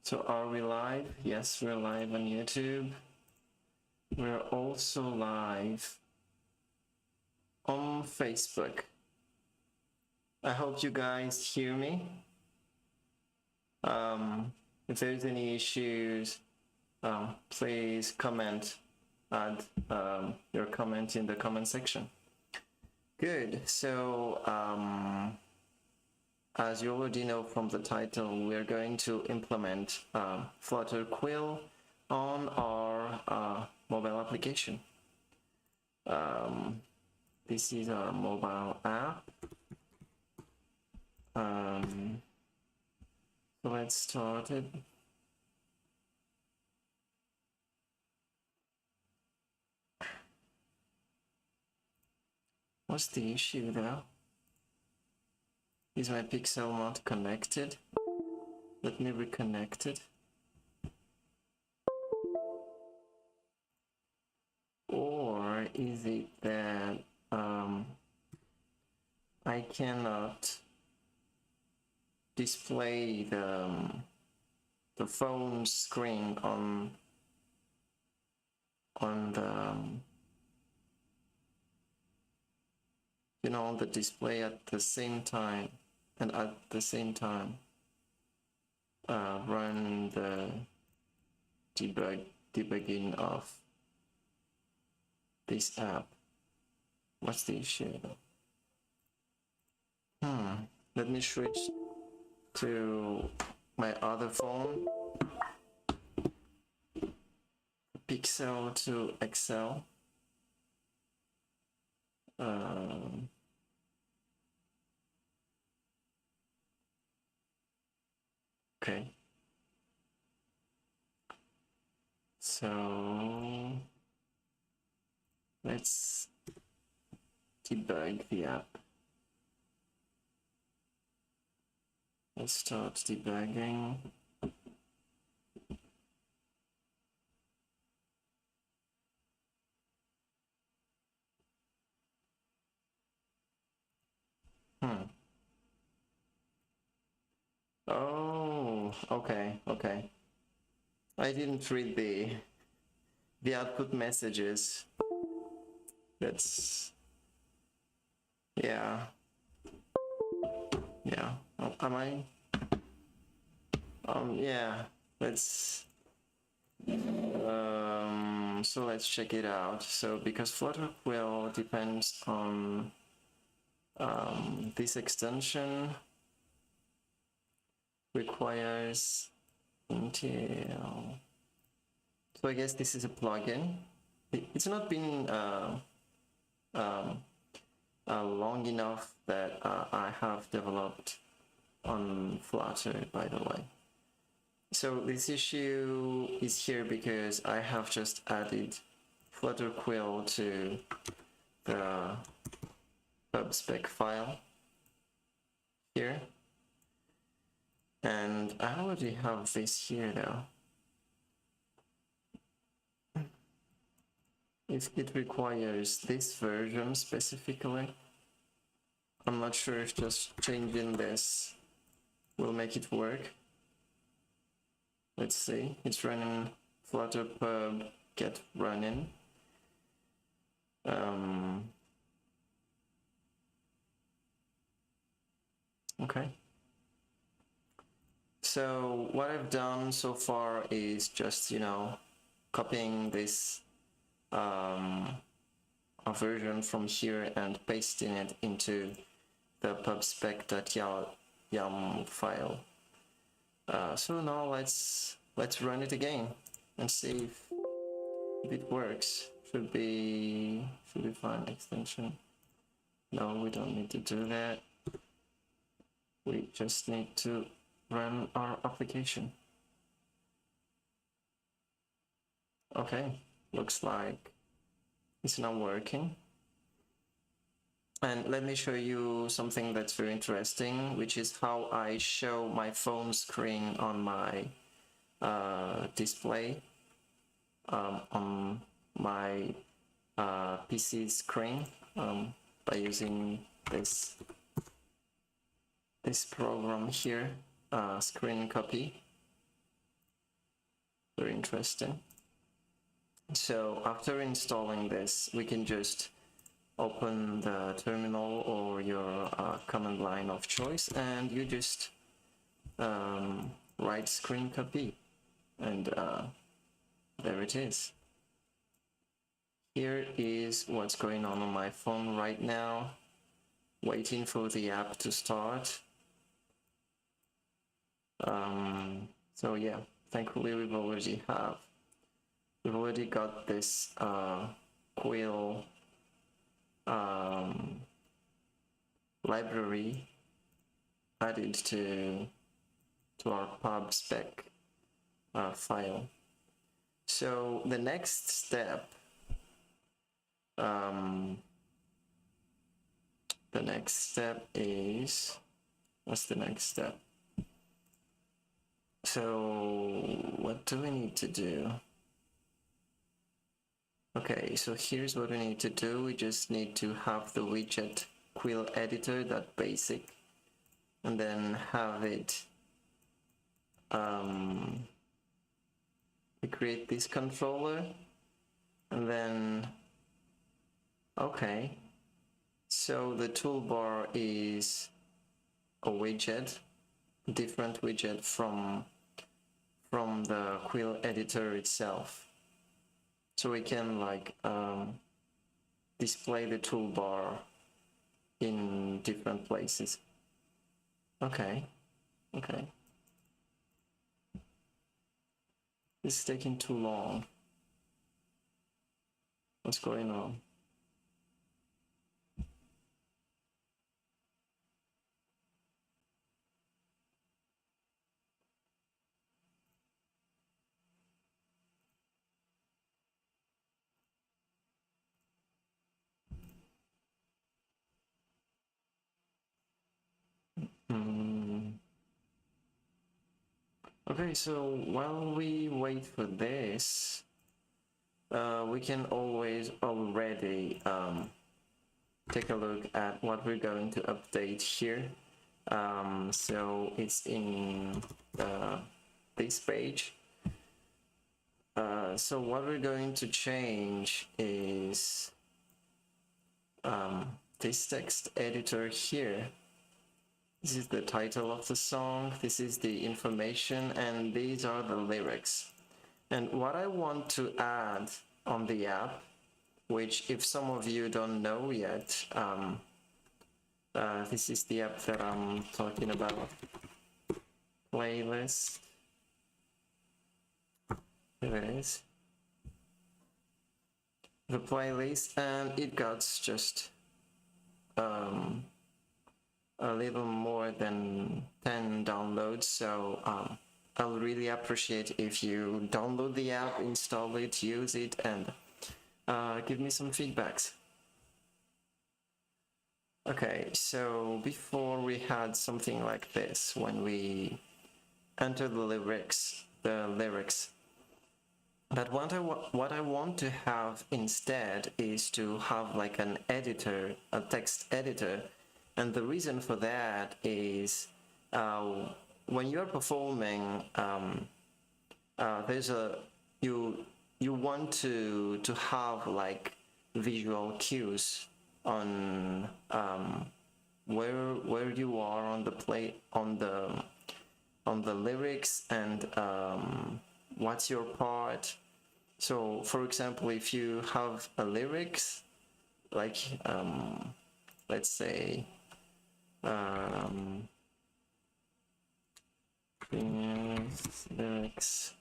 So are we live? Yes, we're live on YouTube. We're also live on Facebook. I hope you guys hear me. If there's any issues, please comment, add your comment in the comment section. Good, so as you already know from the title, we're going to implement Flutter quill on our mobile application. This is our mobile app. So let's start it. What's the issue though? Is my pixel not connected? Let me reconnect it. Or is it that I cannot display the phone screen on the on the display at the same time, and at the same time run the debugging of this app. What's the issue? Let me switch to my other phone, Pixel to Excel. Okay. So let's debug the app. Let's start debugging. Oh, okay. I didn't read the output messages. That's yeah. Oh, am I? Yeah. Let's. So let's check it out. So because Flutter quill depends on this extension, requires until. So I guess this is a plugin. It's not been long enough that I have developed on Flutter, by the way. So this issue is here because I have just added Flutter quill to the pubspec file here. And I already have this here though. If it requires this version specifically, I'm not sure if just changing this will make it work. Let's see, it's running flutter pub get running. Okay. So what I've done so far is just, copying this a version from here and pasting it into the pubspec.yum file. So now let's run it again and see if it works. Should be fine. Extension. No, we don't need to do that. We just need to run our application. Okay, looks like it's now working. And let me show you something that's very interesting, which is how I show my phone screen on my display on my PC screen by using this program here, screen copy. very interesting. So after installing this, we can just open the terminal or your command line of choice, and you just write screen copy, and there it is. Here is what's going on my phone right now, waiting for the app to start. So yeah, thankfully we've already got this quill library added to our pub spec file. So the next step, is, what's the next step? So what do we need to do? Okay, so here's what we need to do. We just need to have the widget quill editor, that basic, and then have it we create this controller, and then okay, so the toolbar is a widget, different widget from the quill editor itself, so we can like display the toolbar in different places. Okay. This is taking too long. What's going on? Okay, so while we wait for this, we can always already take a look at what we're going to update here. So it's in this page. So what we're going to change is this text editor here. This is the title of the song, this is the information, and these are the lyrics. And what I want to add on the app, which if some of you don't know yet, this is the app that I'm talking about. Playlist. Here it is. The playlist, and it got just a little more than 10 downloads, so I'll really appreciate if you download the app, install it, use it, and give me some feedbacks. Okay, so before we had something like this when we enter the lyrics, but what I want to have instead is to have like an editor, a text editor. And the reason for that is when you're performing, you want to have like visual cues on where you are on the lyrics, and what's your part. So for example, if you have a lyrics like let's say lyrics,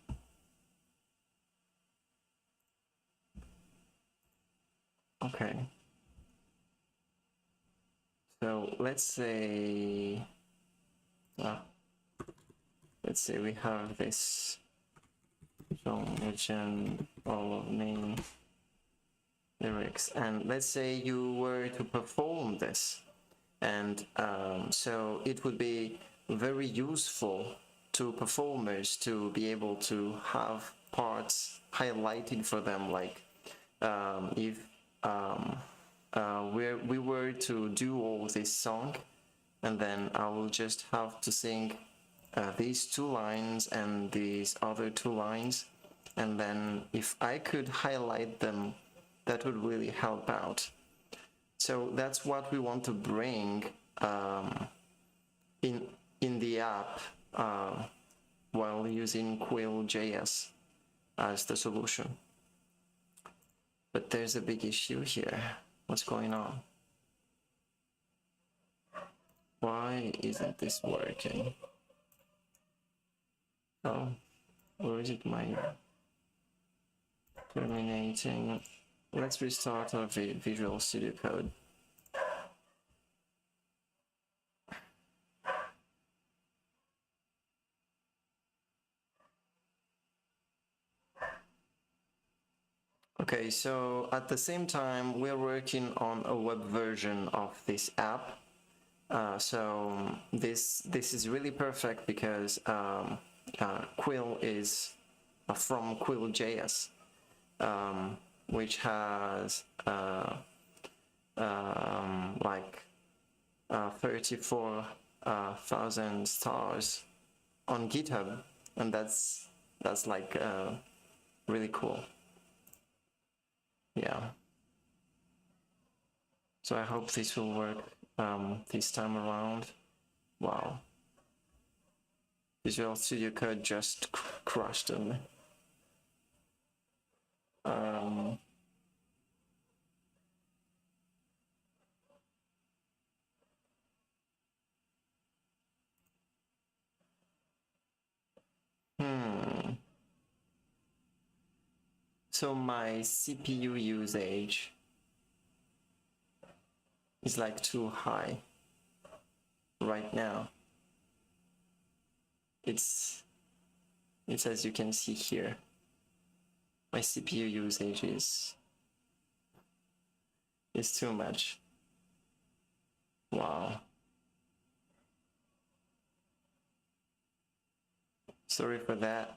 okay, so let's say we have this song legend all of me lyrics, and let's say you were to perform this, and so it would be very useful to performers to be able to have parts highlighted for them, like if we were to do all this song, and then I will just have to sing these two lines and these other two lines, and then if I could highlight them, that would really help out. So that's what we want to bring in the app while using quill.js as the solution. But there's a big issue here. What's going on? Why isn't this working? Oh, or is it my terminating? Let's restart our Visual Studio Code. Okay, so at the same time, we're working on a web version of this app. So this is really perfect because Quill is from quill.js, which has like 34,000 stars on GitHub, and that's like really cool. Yeah. So I hope this will work this time around. Wow. Visual Studio Code just crushed them. So my CPU usage is like too high right now. It's as you can see here. My CPU usage is too much. Wow. Sorry for that.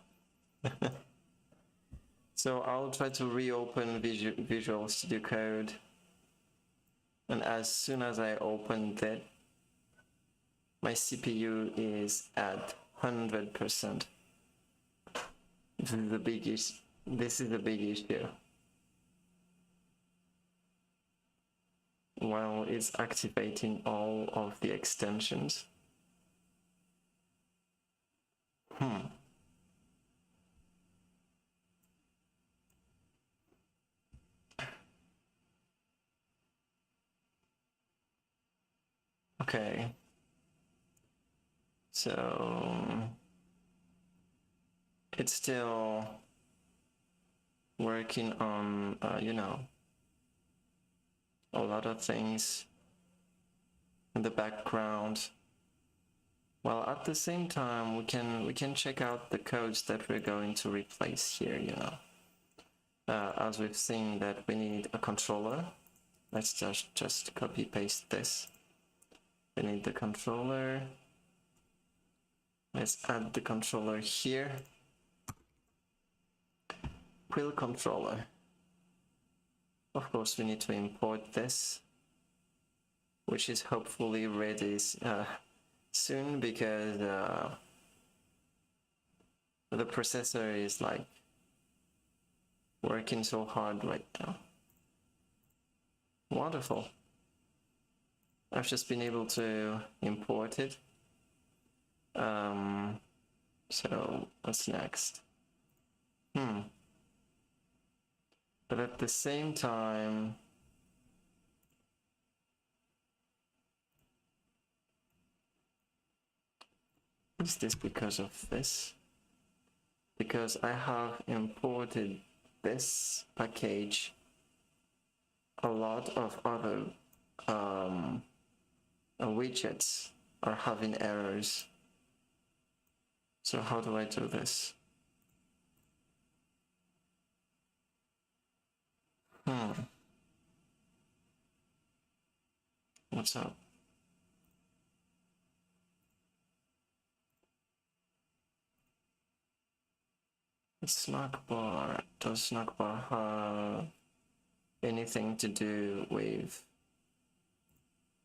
So I'll try to reopen Visual Studio Code, and as soon as I open that, my CPU is at 100%. This is the big issue. While it's activating all of the extensions. Okay. So it's still working on, you know, a lot of things in the background. While at the same time, we can check out the codes that we're going to replace here, you know. As we've seen that we need a controller. Let's just copy paste this. We need the controller. Let's add the controller here. Quill controller. Of course, we need to import this, which is hopefully ready soon, because the processor is like working so hard right now. Wonderful. I've just been able to import it. So what's next? But at the same time, is this because of this? Because I have imported this package, a lot of other widgets are having errors. So how do I do this? What's up? Snackbar. Does Snackbar have anything to do with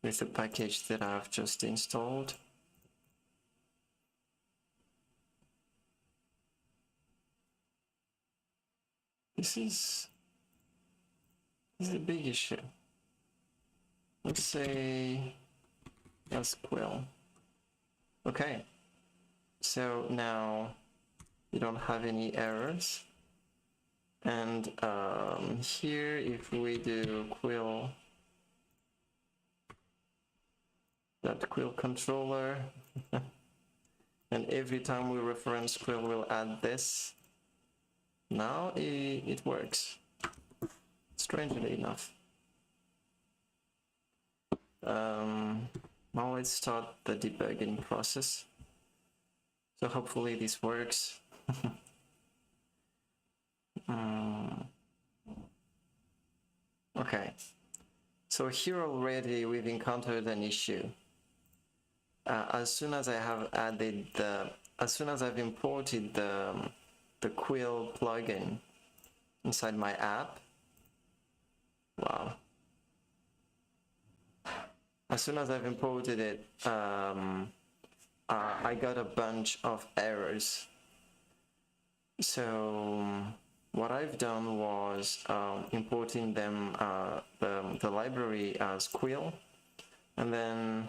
the package that I've just installed? This is a big issue. Let's say that's quill. Okay, so now you don't have any errors. And here, if we do quill, that quill controller, and every time we reference quill, we'll add this. Now it works, strangely enough. Now let's start the debugging process. So hopefully this works. Okay, so here already we've encountered an issue. As soon as I've imported the quill plugin inside my app, wow. As soon as I've imported it, I got a bunch of errors. So what I've done was importing them, the library as quill, and then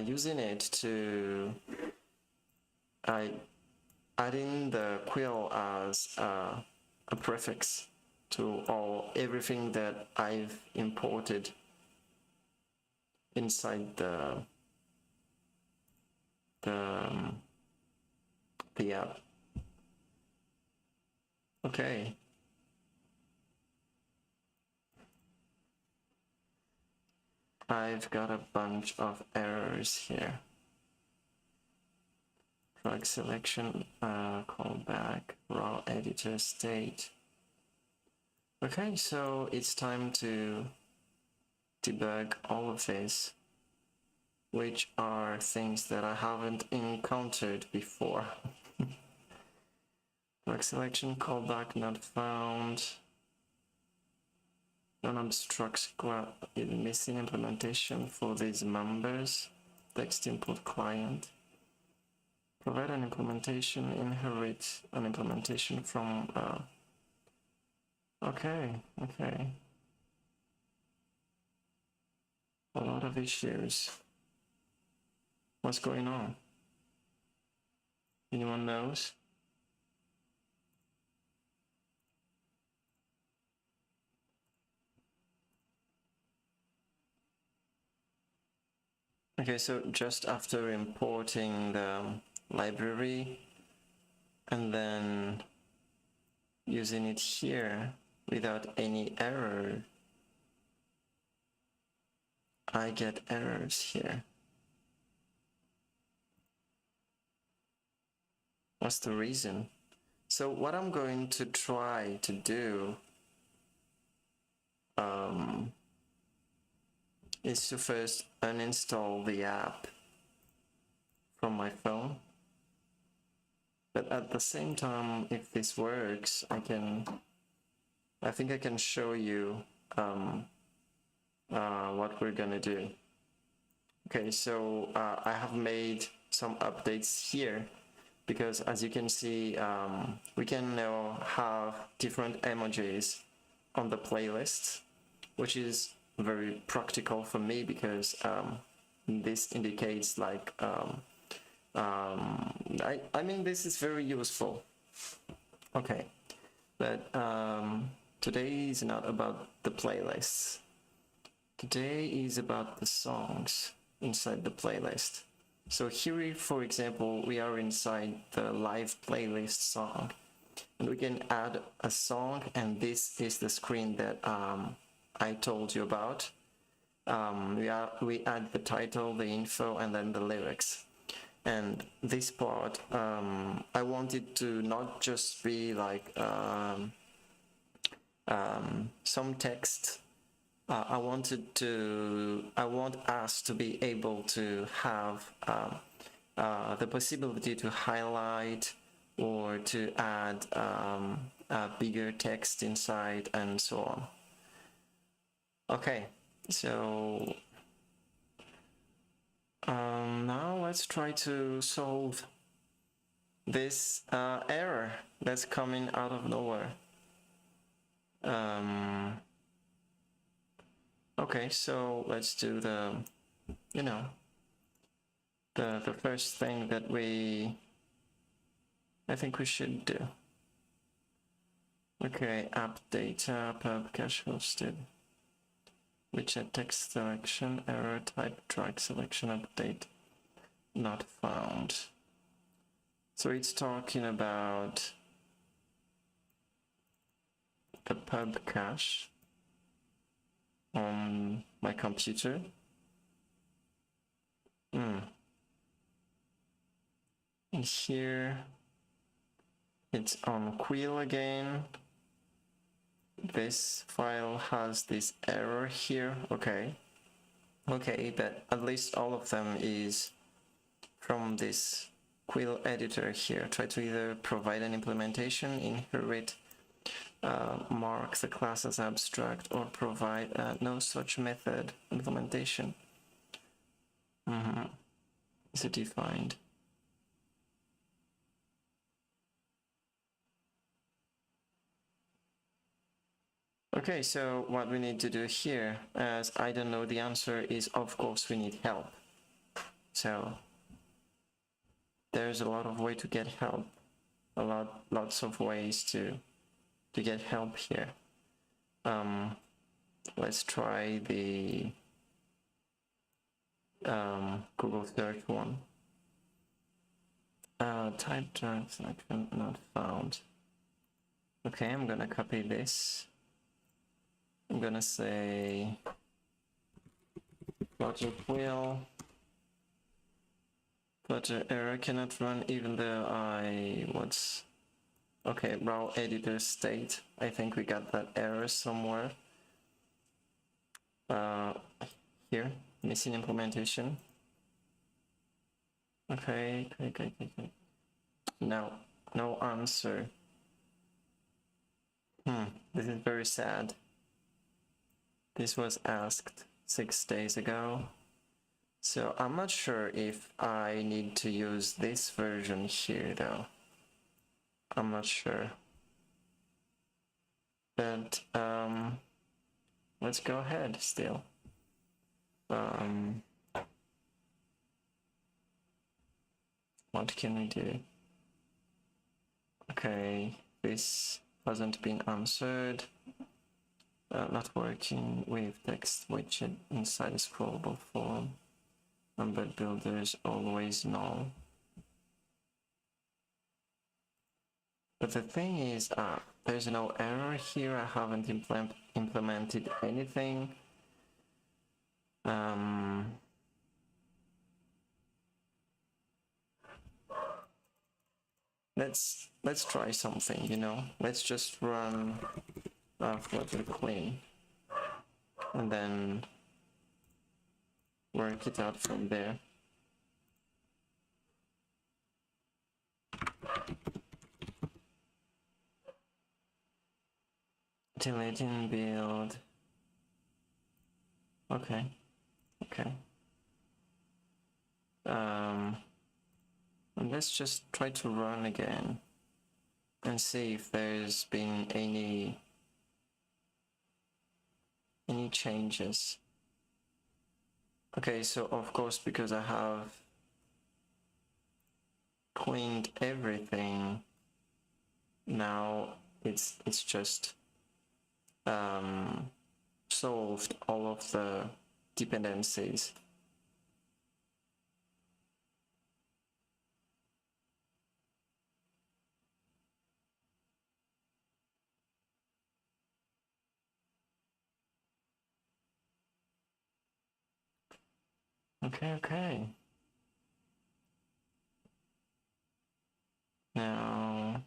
using it to adding the quill as a prefix to everything that I've imported inside the app. Okay. I've got a bunch of errors here. Drag selection, callback, raw editor state. Okay, so it's time to debug all of this, which are things that I haven't encountered before. Drag selection, callback not found. Non-obstruct missing implementation for these members. Text input client. Provide an implementation, inherit an implementation from okay. A lot of issues. What's going on? Anyone knows? Okay, so just after importing the library and then using it here without any error, I get errors here. What's the reason? So what I'm going to try to do is to first uninstall the app from my phone. But at the same time, if this works, I think I can show you what we're gonna do. Okay, so I have made some updates here because, as you can see, we can now have different emojis on the playlist, which is very practical for me because this indicates like I mean, this is very useful. Okay, but today is not about the playlists. Today is about the songs inside the playlist. So here, for example, we are inside the live playlist song, and we can add a song, and this is the screen that I told you about. We add the title, the info, and then the lyrics. And this part, I want it to not just be like some text. I want us to be able to have the possibility to highlight or to add bigger text inside and so on. Okay, so now let's try to solve this error that's coming out of nowhere. Okay, so let's do the, you know, the first thing that I think we should do. Okay, app data, pub cache hosted. Widget text selection, error type drag selection update, not found. So it's talking about the pub cache on my computer. And here it's on quill again. This file has this error here. Okay, but at least all of them is from this quill editor here. Try to either provide an implementation, inherit, mark the class as abstract, or provide no such method implementation. Is it defined? Okay, so what we need to do here, as I don't know the answer, is of course we need help. So there's a lot of way to get help, lots of ways to get help here. Let's try the Google search one. Type drag selection not found. Okay, I'm gonna copy this. I'm gonna say flutter quill. Flutter error cannot run even though okay, raw editor state. I think we got that error somewhere. Here, missing implementation. Okay. No answer. This is very sad. This was asked 6 days ago. So I'm not sure if I need to use this version here though. I'm not sure. But let's go ahead still. What can we do? Okay, this hasn't been answered. Not working with text widget inside a scrollable form. Embed builders always null. But the thing is, there's no error here. I haven't implemented anything. Let's try something, you know. Let's just run flutter clean and then work it out from there. Deleting build. Okay. And let's just try to run again and see if there's been any changes. Okay, so of course, because I have cleaned everything, now it's just solved all of the dependencies. Okay. Now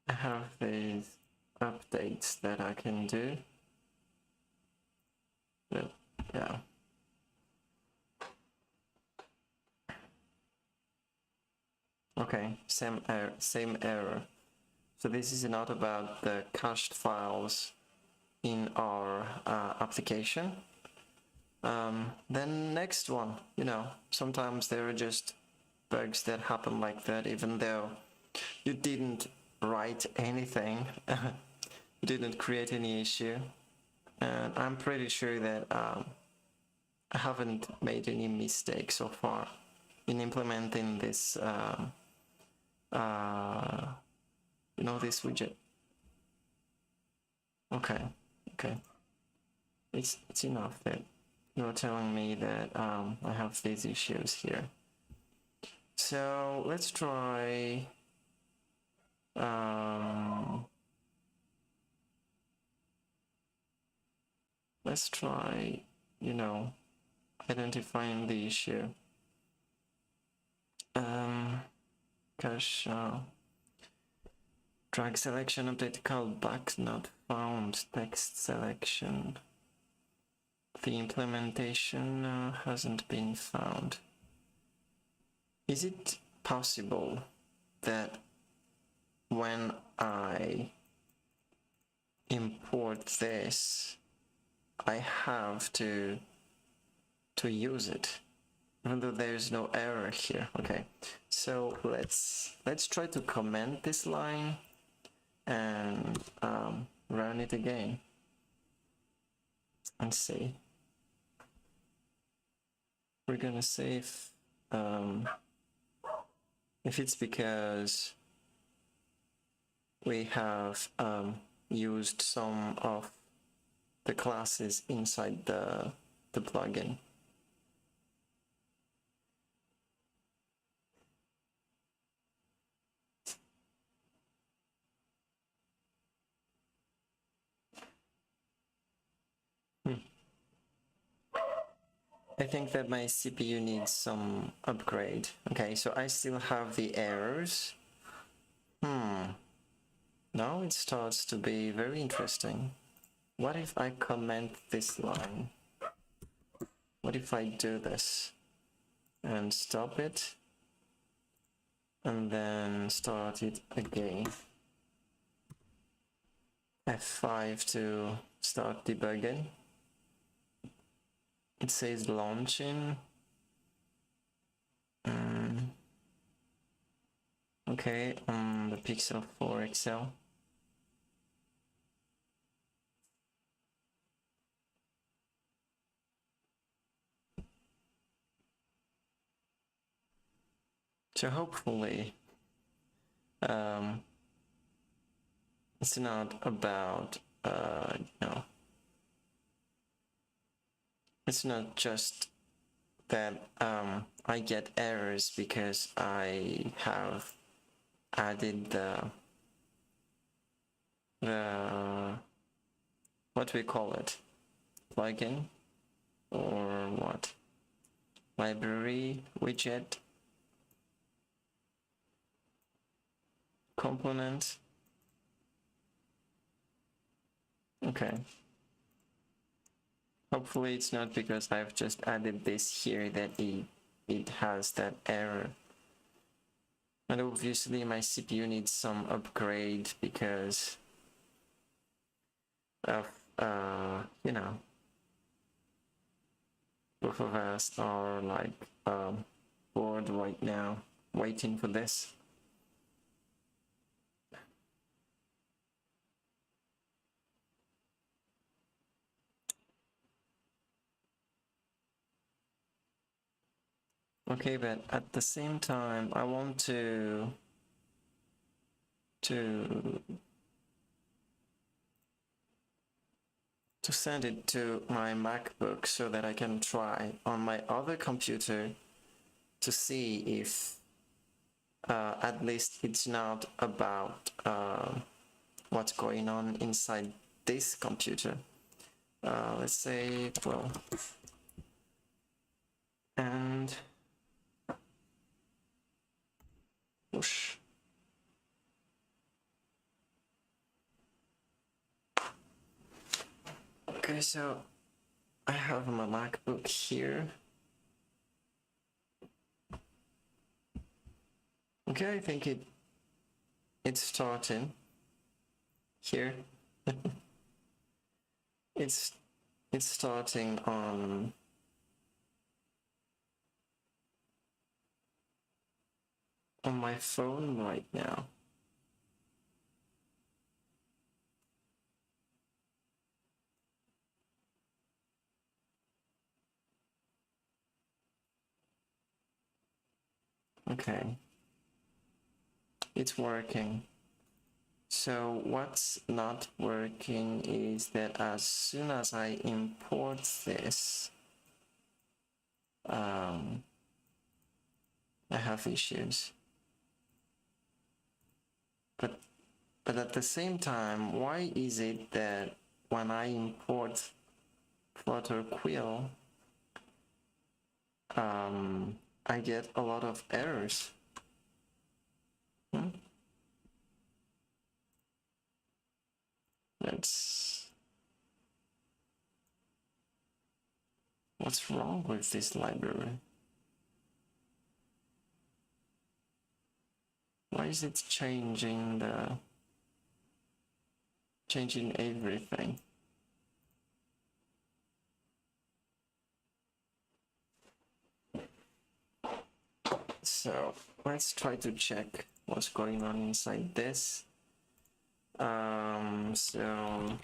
I have these updates that I can do. But yeah. Okay, same error. So this is not about the cached files in our application. Then next one, you know, sometimes there are just bugs that happen like that, even though you didn't write anything, you didn't create any issue, and I'm pretty sure that I haven't made any mistakes so far in implementing this, this widget. Okay, it's enough that you're telling me that I have these issues here. So let's try identifying the issue. Cache drag selection update callback not found, text selection. The implementation hasn't been found. Is it possible that when I import this, I have to use it, even though there's no error here? Okay, so let's try to comment this line and run it again and see. We're gonna see if it's because we have used some of the classes inside the plugin. I think that my CPU needs some upgrade. Okay, so I still have the errors. Now it starts to be very interesting. What if I comment this line? What if I do this and stop it and then start it again? F5 to start debugging. It says launching. Okay, on the Pixel 4 XL. So hopefully, it's not about, it's not just that I get errors because I have added the what we call it, plugin or what, library, widget, component. Okay. Hopefully it's not because I've just added this here that it has that error. And obviously my CPU needs some upgrade because of, both of us are like bored right now, waiting for this. Okay, but at the same time, I want to send it to my MacBook so that I can try on my other computer to see if at least it's not about what's going on inside this computer. Let's say, well, and push. Okay, so I have my MacBook here. Okay, I think it's starting here. it's starting on on my phone right now. Okay, it's working. So what's not working is that as soon as I import this, I have issues. But at the same time, why is it that when I import flutter quill, I get a lot of errors? That's... what's wrong with this library? Why is it changing everything? So let's try to check what's going on inside this. So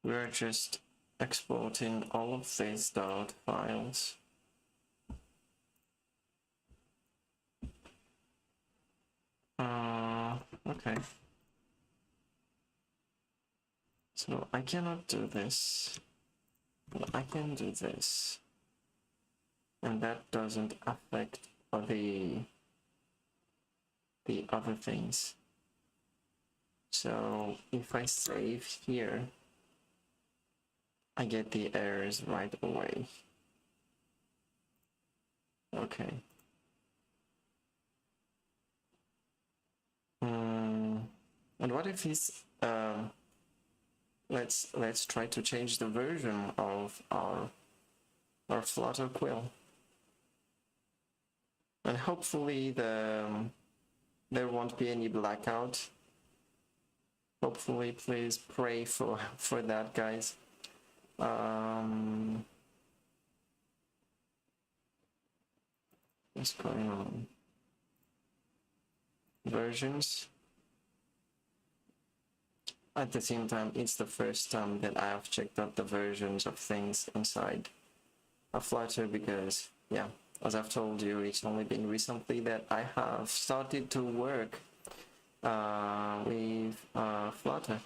we're just exporting all of these dot files. Okay. So I cannot do this, but I can do this. And that doesn't affect the other things. So if I save here, I get the errors right away. Okay. And what if he's let's try to change the version of our flutter quill, and hopefully there won't be any blackout. Hopefully, please pray for that, guys. What's going on? Versions. At the same time, it's the first time that I have checked out the versions of things inside a Flutter because, yeah, as I've told you, it's only been recently that I have started to work with Flutter.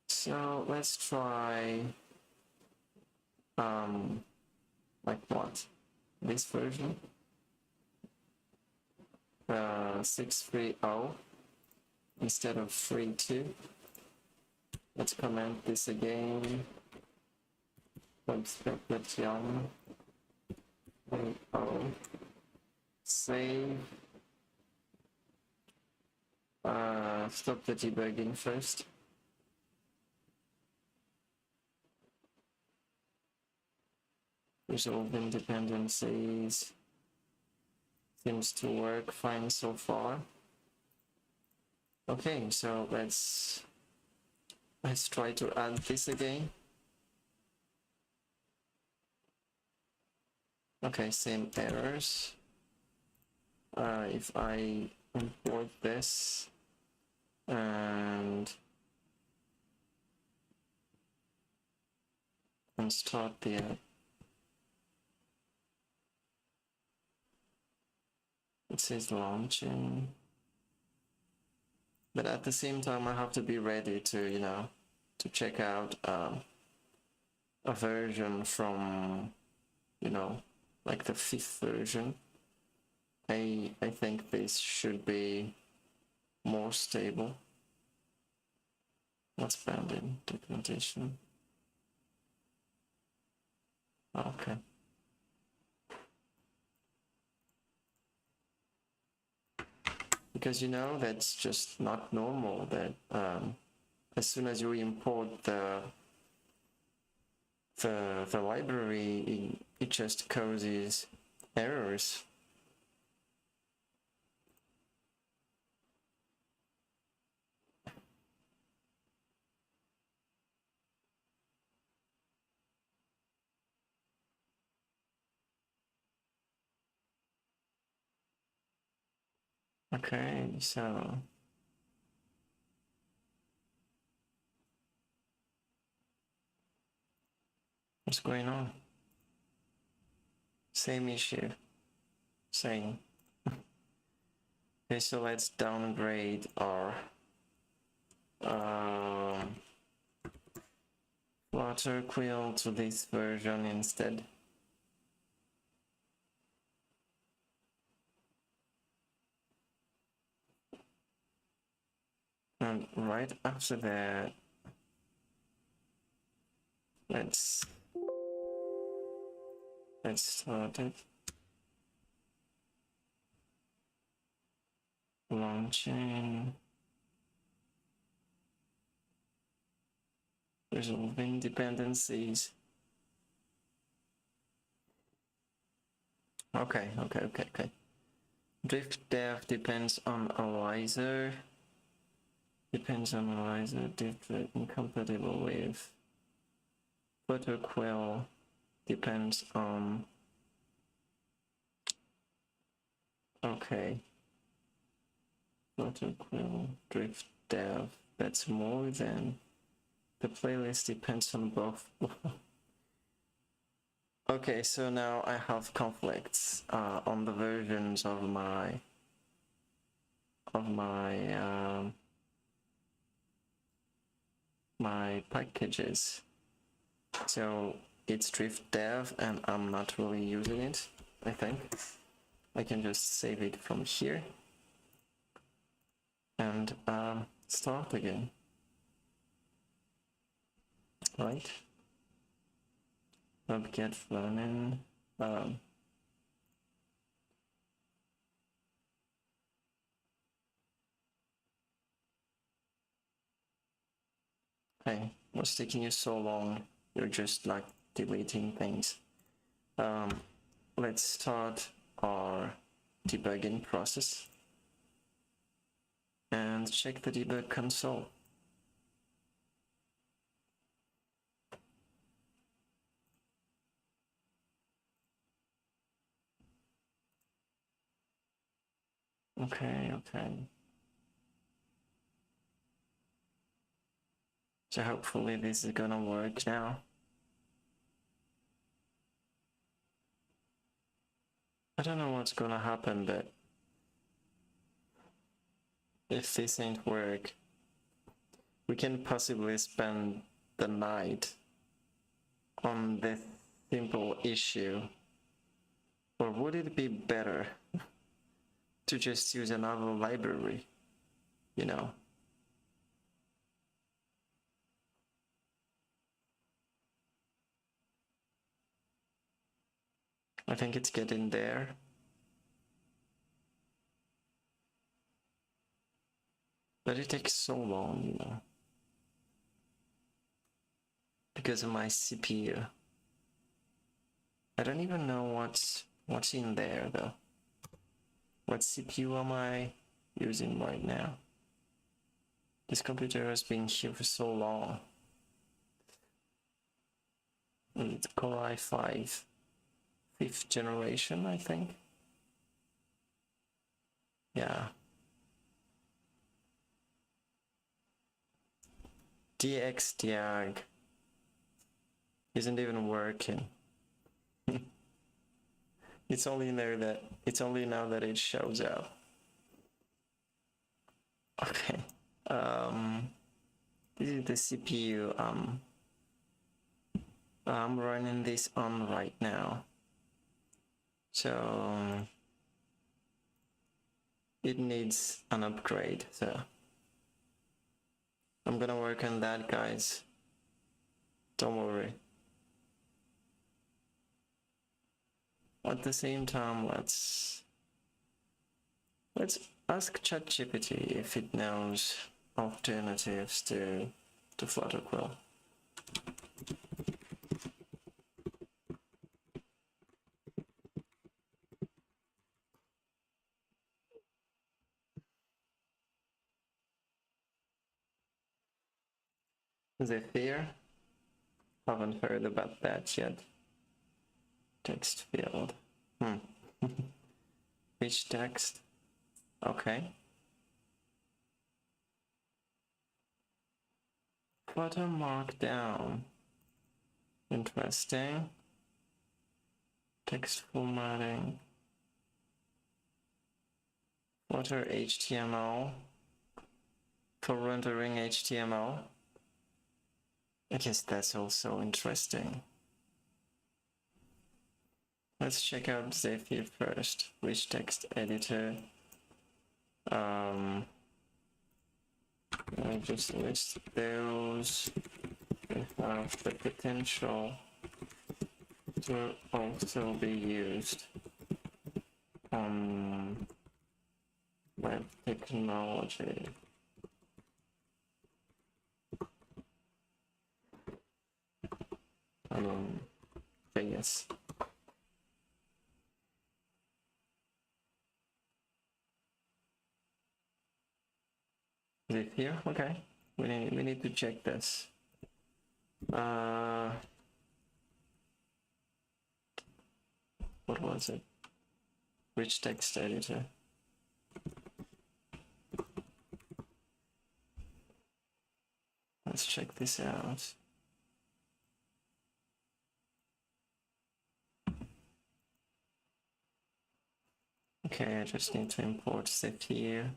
So let's try, like what? This version? 6.3.0 instead of 3.2. Let's comment this again. Expected young. 3.0. Save. Stop the debugging first. Resolving dependencies. Seems to work fine so far. Okay, so let's try to add this again. Okay, same errors. If I import this and start the app, it says launching. But at the same time, I have to be ready to, you know, to check out a version from, you know, like the 5th version. I think this should be more stable. What's banned in documentation? Okay. Because, you know, that's just not normal that as soon as you import the library, it just causes errors. Okay, so what's going on? Same issue. Same. Okay, so let's downgrade our flutter quill to this version instead. And right after that, let's start it. Launching. Resolving dependencies. Okay. Drift dev depends on Eliza. Depends on Eliza. Drift incompatible with flutter quill. Depends on. Okay. Flutter quill drift dev. That's more than the playlist depends on both. Okay, so now I have conflicts on the versions of my my packages. So it's drift dev and I'm not really using it. I think I can just save it from here and start again, right? Get running. Hey, what's taking you so long? You're just like deleting things. Let's start our debugging process and check the debug console. Okay. So hopefully this is gonna work now. I don't know what's gonna happen, but if this ain't work, we can possibly spend the night on this simple issue. Or would it be better to just use another library, you know? I think it's getting there. But it takes so long, you know, because of my CPU. I don't even know what's in there though. What CPU am I using right now? This computer has been here for so long. It's Core i5, 5th generation, I think. Yeah. DXDiag isn't even working. It's only now that it shows up. Okay. This is the CPU I'm running this on right now. So it needs an upgrade, so I'm gonna work on that, guys. Don't worry. At the same time, let's ask ChatGPT if it knows alternatives to Flutter quill. Zephyr? Haven't heard about that yet. Text field. Which text? Okay. Flutter Markdown. Interesting. Text formatting. Flutter HTML. For rendering HTML. I guess that's also interesting. Let's check out Zephyr first. Rich text editor. I just list those that have the potential to also be used on web technology. JS. Is it here? Okay. We need to check this. What was it? Rich text editor. Let's check this out. Okay, I just need to import Zephyr.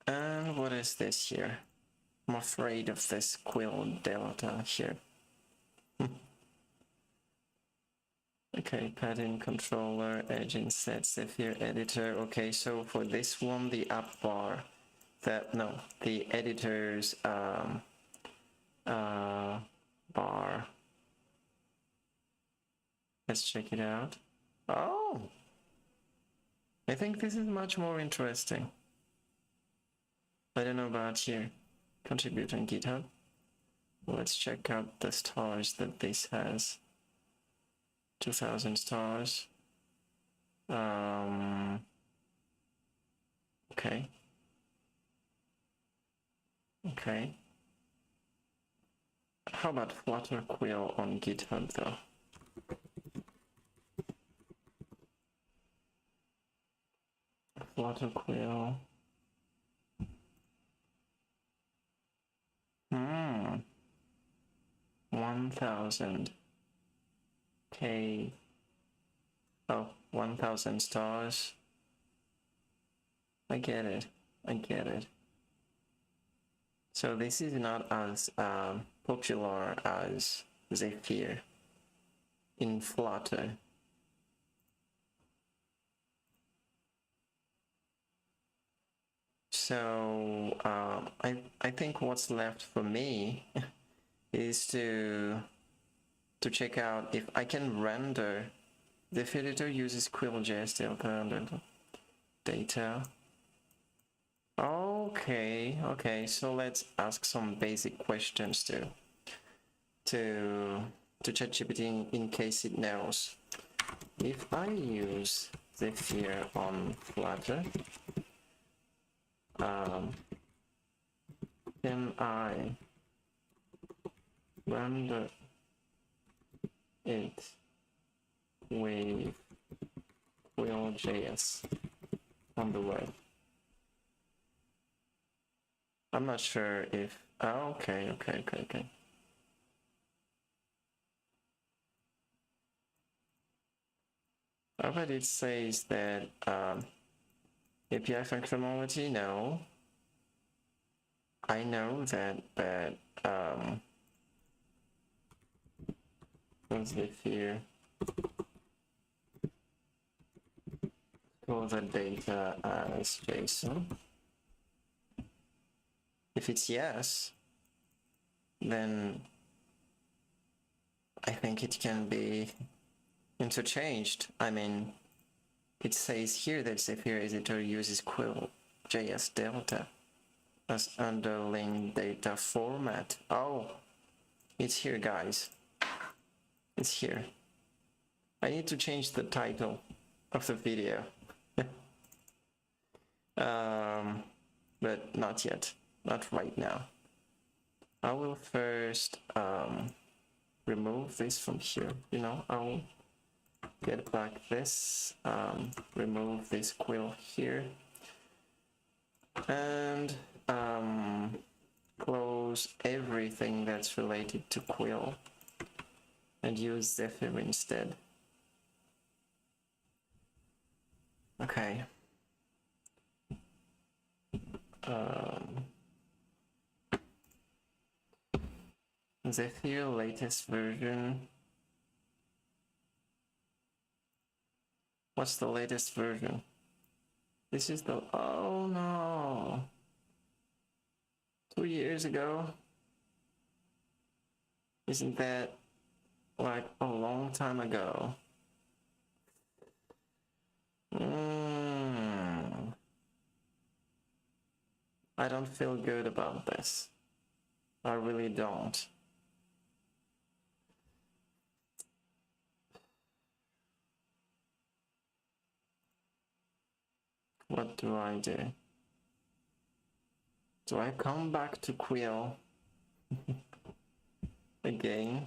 And what is this here? I'm afraid of this quill delta here. Okay, padding controller, edge inset, Zephyr editor. Okay, so for this one, the app bar, the editor's bar. Let's check it out. Oh, I think this is much more interesting. I don't know about here. Contribute on GitHub. Let's check out the stars that this has. 2000 stars. Okay. Okay. How about Flutter Quill on GitHub though? Flutter Quill. 1000 K. Oh, 1000 stars. I get it. I get it. So this is not as popular as Zephyr in Flutter. So I think what's left for me is to check out if I can render. The editor uses quill.js data. Okay, so let's ask some basic questions to ChatGPT in case it knows. If I use Zephyr on Flutter, can I render it with quill.js on the web? I'm not sure if... Oh, okay. But it says that API functionality, no. I know that, but what's it here? Store the data as JSON. If it's yes, then I think it can be interchanged. I mean, it says here that Zephyr editor uses quill.js delta as underlying data format. Oh, it's here, guys. It's here. I need to change the title of the video. But not yet. Not right now. I will first remove this from here. You know, I'll get back this, remove this quill here, and close everything that's related to quill and use Zephyr instead. Okay. Zephyr latest version. What's the latest version? This is the, oh no. 2 years ago? Isn't that like a long time ago? I don't feel good about this. I really don't. What do I do? Do I come back to quill again?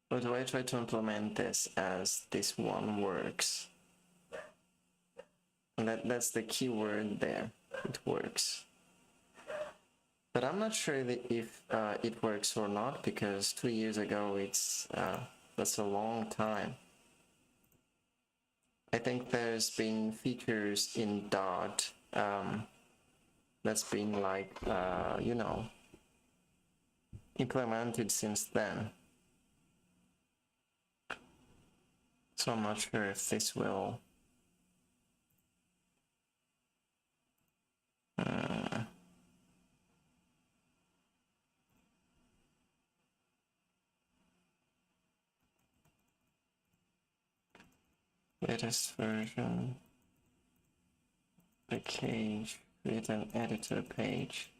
Or do I try to implement this as this one works? And that's the keyword there. It works. But I'm not sure if it works or not, because 2 years ago that's a long time. I think there's been features in Dart that's been like, you know, implemented since then. So I'm not sure if this will latest version, the cage, create an editor page.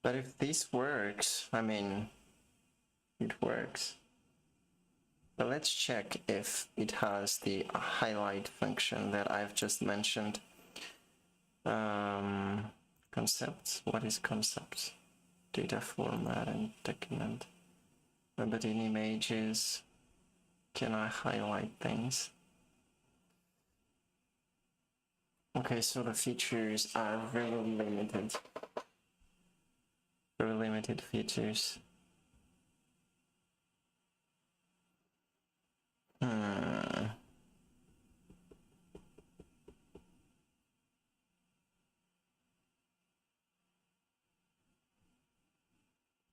But if this works, I mean, it works. But let's check if it has the highlight function that I've just mentioned. Concepts, what is concepts? Data format and document. Embedding images. Can I highlight things? Okay, so the features are very limited. Very limited features.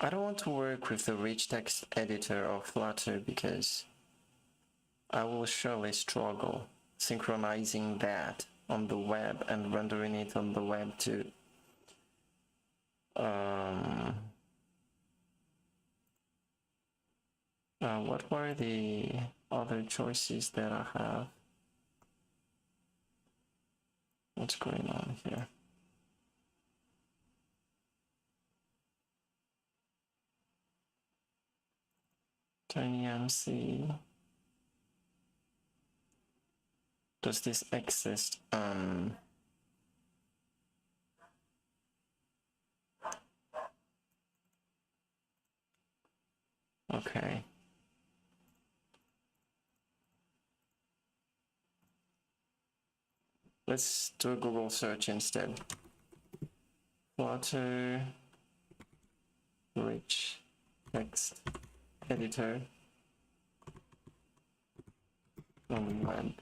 I don't want to work with the rich text editor of Flutter because I will surely struggle synchronizing that on the web and rendering it on the web too. What were the other choices that I have? What's going on here? TinyMC. Does this exist? Okay. Let's do a Google search instead. Flutter rich text editor on web.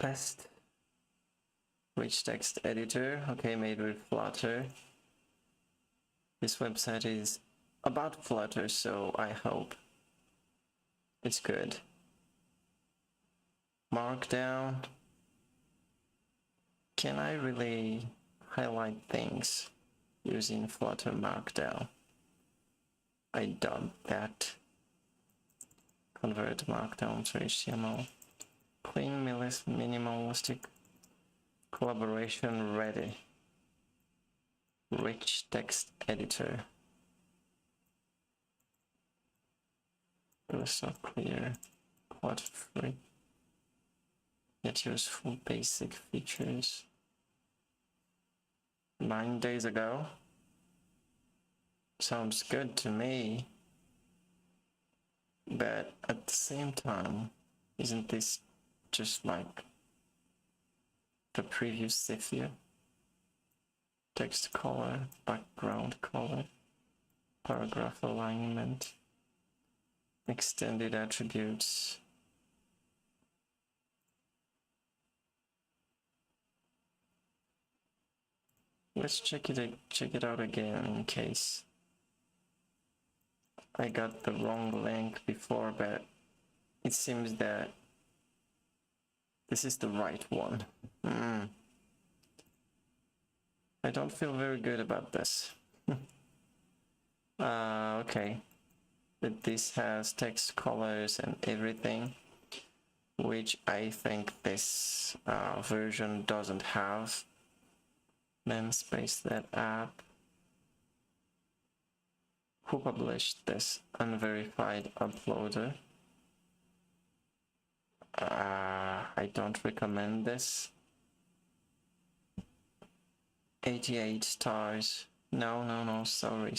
Best rich text editor, okay, made with Flutter. This website is about Flutter, so I hope it's good. Markdown. Can I really highlight things using Flutter Markdown? I doubt that. Convert Markdown to HTML. Clean, minimalistic, collaboration ready. Rich text editor. Crystal clear, clutter free. Yet useful basic features. 9 days ago. Sounds good to me. But at the same time, isn't this just like the previous Zephyr? Text color, background color, paragraph alignment, extended attributes. Let's check it out again in case I got the wrong link before, but it seems that this is the right one. I don't feel very good about this. Okay, but this has text colors and everything, which I think this version doesn't have. Namespace that app. Who published this? Unverified uploader. I don't recommend this. 88 stars. No, sorry.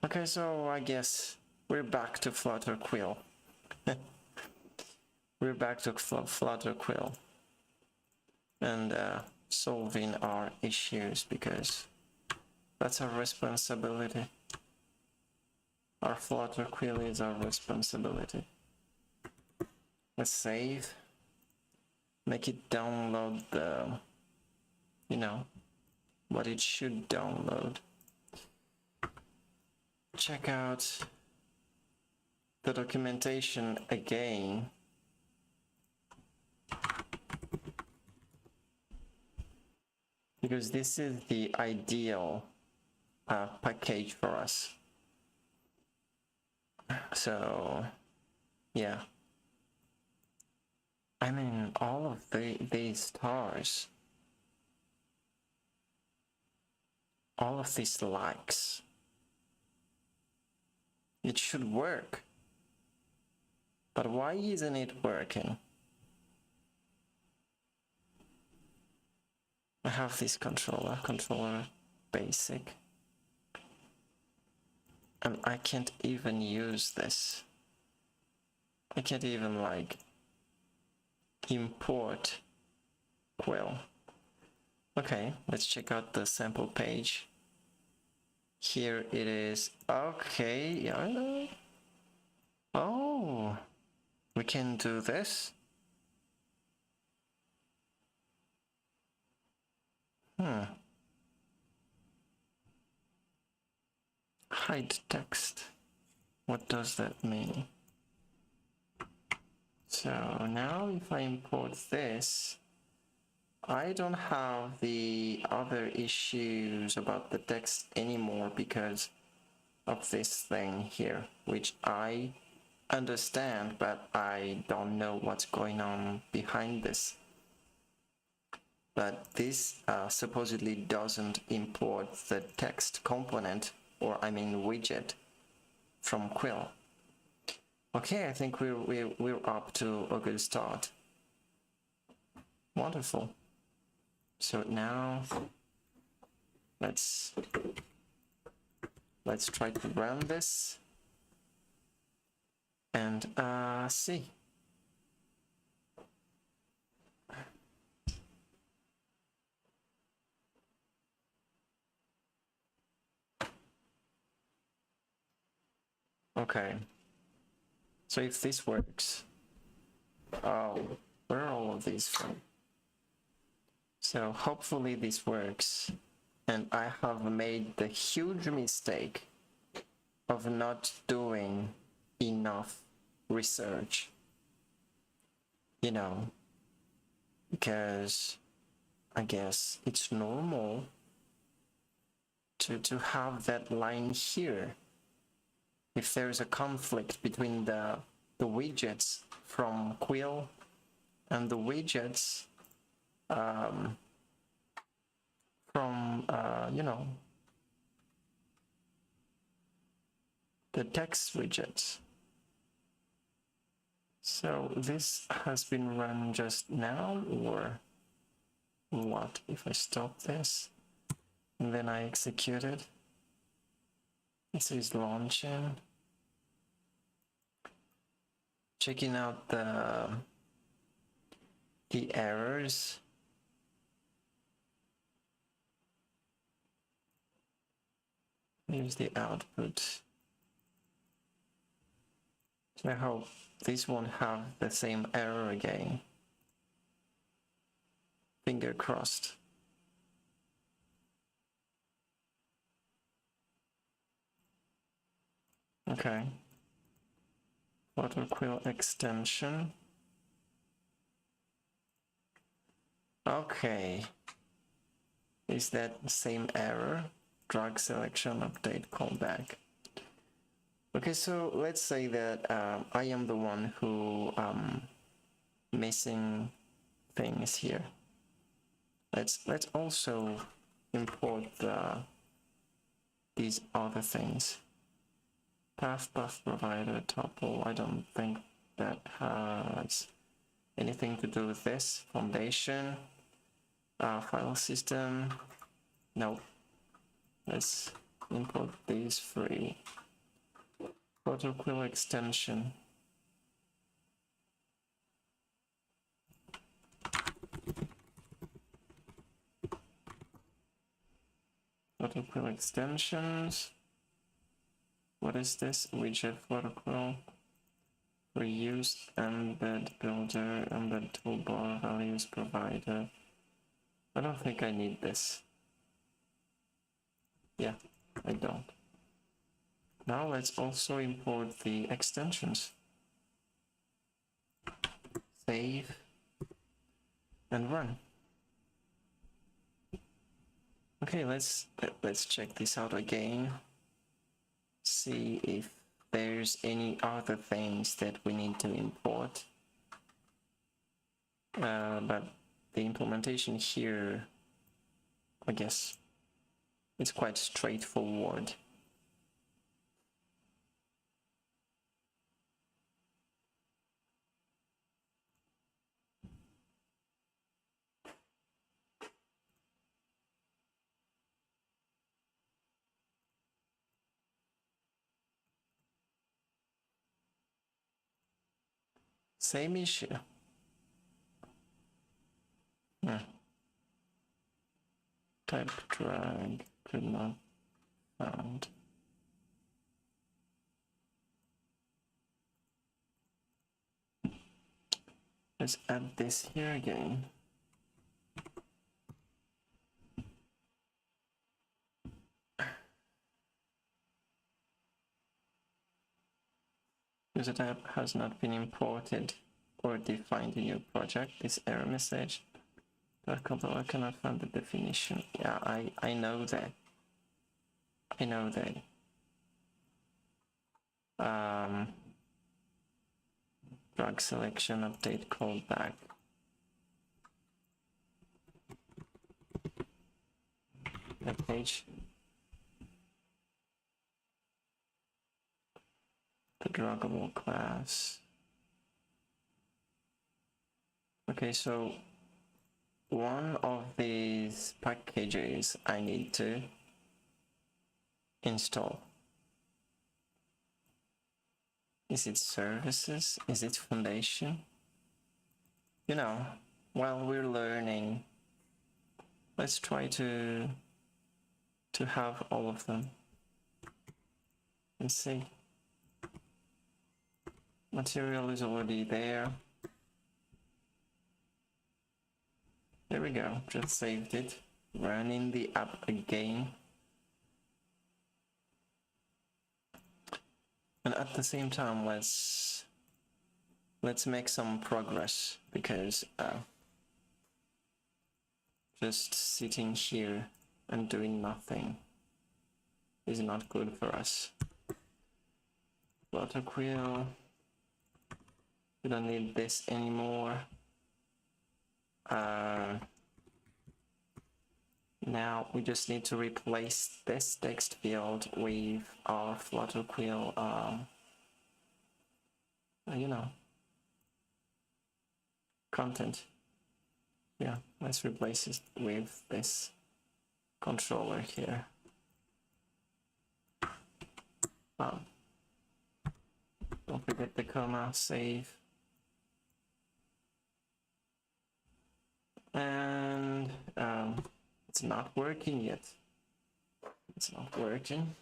Okay, so I guess we're back to Flutter Quill. We're back to Flutter Quill and solving our issues, because that's our responsibility. Our Flutter Quill is our responsibility. Let's save. Make it download the, you know, what it should download. Check out the documentation again. Because this is the ideal package for us. So, yeah. I mean, all of these stars, all of these likes, it should work. But why isn't it working? I have this controller basic, and I can't even use this. I can't even like import quill. Okay, let's check out the sample page. Here it is. Okay, yeah. Oh, we can do this. Hide text. What does that mean? So now if I import this, I don't have the other issues about the text anymore because of this thing here, which I understand, but I don't know what's going on behind this. But this supposedly doesn't import the text component, or I mean widget, from Quill. Okay, I think we're up to a good start. Wonderful. So now let's try to run this and see. Okay. So if this works, oh, where are all of these from? So hopefully this works, and I have made the huge mistake of not doing enough research, you know, because I guess it's normal to have that line here. If there's a conflict between the widgets from Quill and the widgets from, you know, the text widgets. So this has been run just now, or what? If I stop this and then I execute it, This is launching. Checking out the errors. Here's the output. So I hope this won't have the same error again. Finger crossed. Okay. Flutter quill extension. Okay. Is that the same error? Drag selection update callback. Okay, so let's say that I am the one who missing things here. Let's also import these other things. Path provider tuple. I don't think that has anything to do with this. Foundation, file system. No. Let's import these three. Flutter quill extension. Flutter quill extensions. What is this? Widget flutter quill. Reuse embed builder, embed toolbar, values provider. I don't think I need this. Yeah, I don't. Now let's also import the extensions. Save and run. Okay, let's check this out again. See if there's any other things that we need to import. But the implementation here, I guess, it's quite straightforward. Same issue. Type drag could not found. Let's add this here again. User tab has not been imported or defined in your project. This error message. Compiler cannot find the definition. Yeah, I know that. I know that. Drag selection update callback. That page. The draggable class. Okay, so one of these packages I need to install. Is it services? Is it foundation? You know, while we're learning, let's try to have all of them. Let's see. Material is already there. There we go, just saved it. Running the app again. And at the same time, let's make some progress, because just sitting here and doing nothing is not good for us. Flutter quill. We don't need this anymore. Now we just need to replace this text field with our Flutter quill, you know, content. Yeah, let's replace it with this controller here. Don't forget the comma, save. And it's not working yet. It's not working.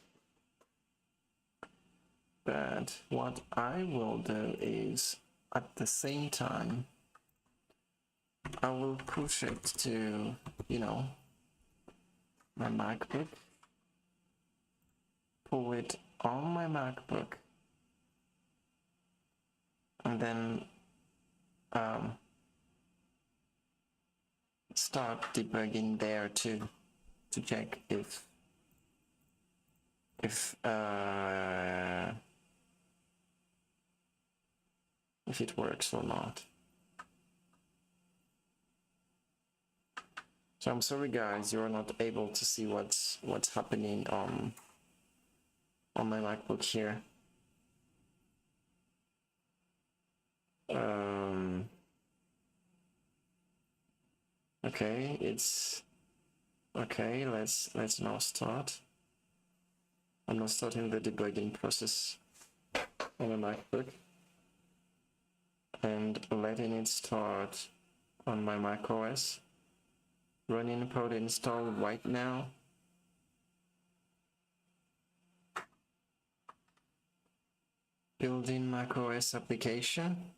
But what I will do is, at the same time, I will push it to, you know, my MacBook, pull it on my MacBook, and then start debugging there too, to check if it works or not. So I'm sorry guys, you're not able to see what's happening on my MacBook here. Okay, it's okay. Let's now start. I'm now starting the debugging process on a MacBook and letting it start on my macOS. Running pod install right now. Building macOS application.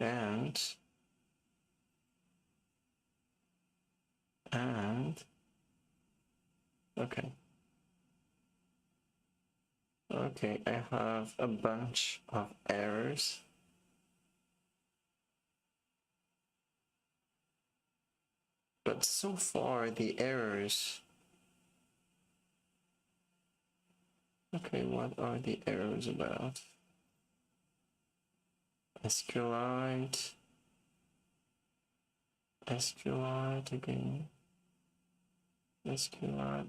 And okay. Okay, I have a bunch of errors. But so far the errors. Okay, what are the errors about? SQLite again. SQLite.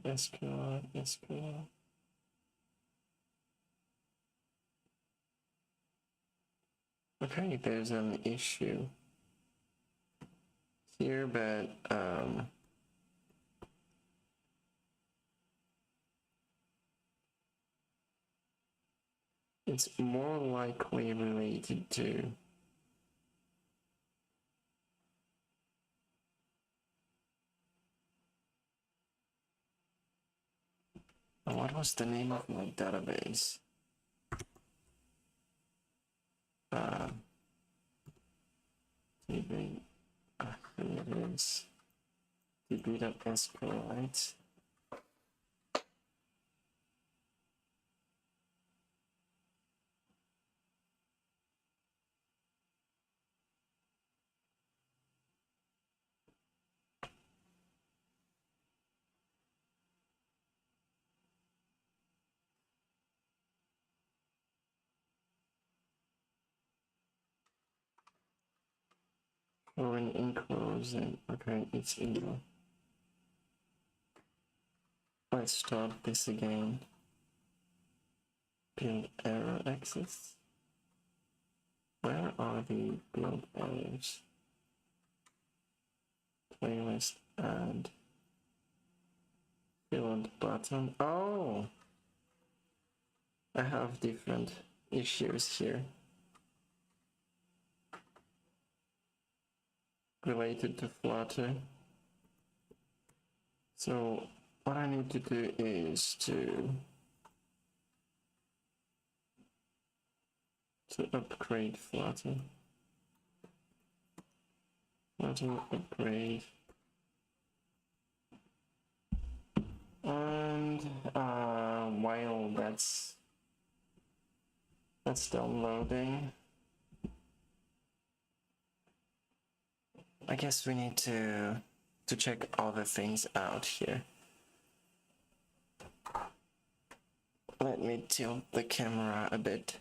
Okay, there's an issue here, but it's more likely related to what was the name of my database? Here it is. db.sqlite. Foreign enclosing. Okay, it's in. Let's start this again. Build error access. Where are the build errors? Playlist and build button. Oh, I have different issues here related to Flutter. So what I need to do is to upgrade Flutter. Flutter upgrade. And while that's downloading, I guess we need to check other things out here. Let me tilt the camera a bit.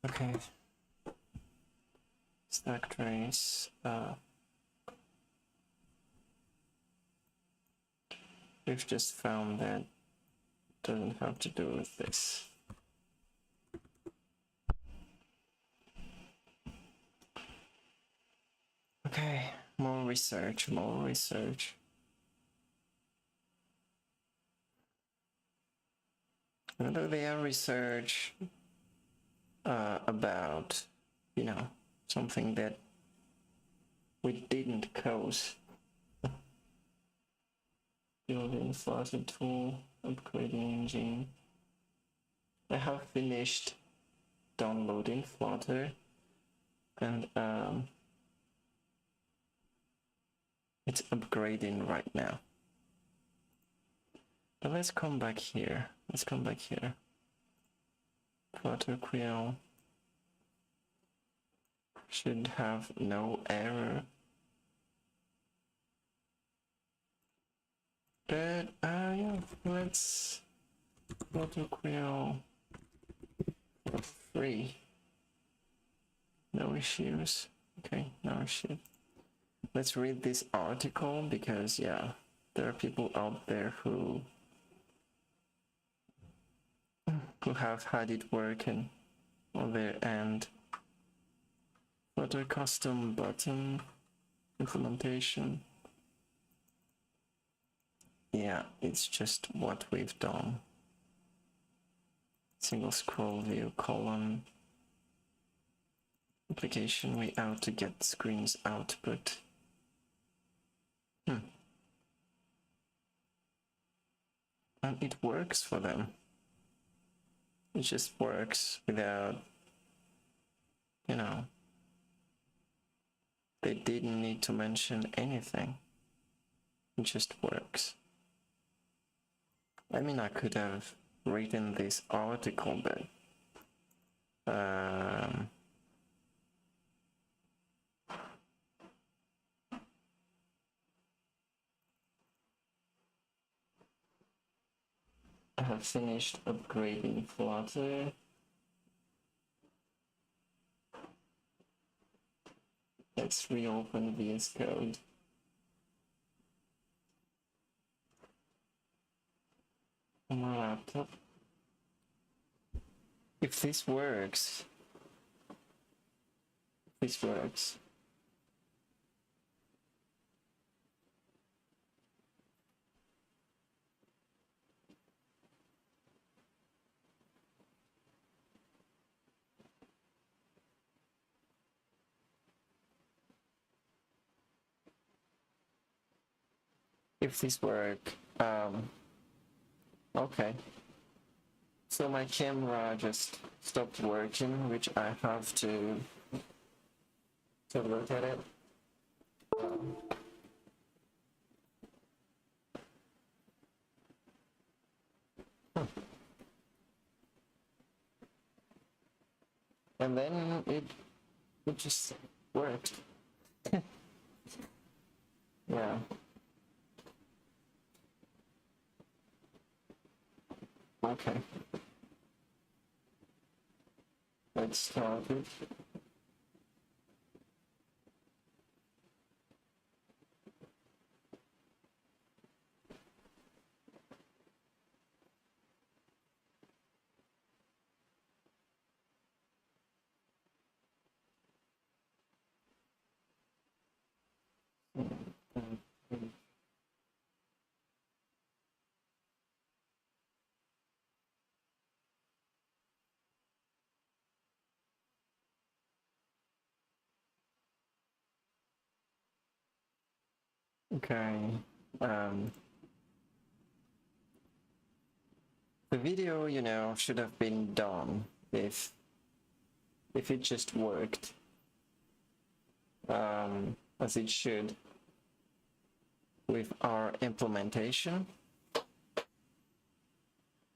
Okay. Stack trace. We've just found that doesn't have to do with this. Okay, more research, more research. Whether they are research about, you know, something that we didn't cause. Building flutter tool, upgrading engine. I have finished downloading Flutter, and it's upgrading right now. But let's come back here. Let's come back here. Flutter quill should have no error. But yeah, let's Flutter quill for free. No issues. Okay, no issue. Let's read this article because yeah, there are people out there who have had it working on their end. Flutter custom button implementation. Yeah, it's just what we've done. Single scroll view column. Application way out to get screens output. And it works for them. It just works without, you know, they didn't need to mention anything. It just works. I mean, I could have written this article, but I have finished upgrading Flutter. Let's reopen VS Code. On my laptop. If this works, this works. If this work, okay. So my camera just stopped working, which I have to look at it. And then it just worked. Yeah. Okay. Let's start it. Okay. The video, you know, should have been done if it just worked as it should with our implementation.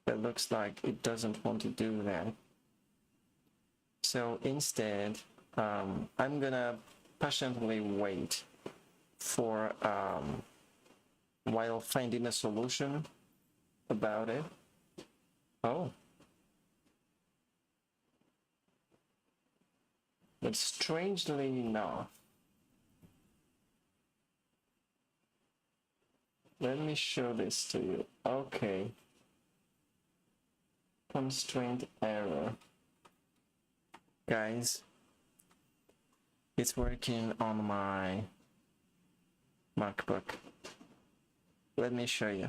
But looks like it doesn't want to do that. So instead, I'm gonna patiently wait for while finding a solution about it. Oh. But strangely enough, let me show this to you. Okay. Constraint error. Guys, It's working on my MacBook. Let me show you.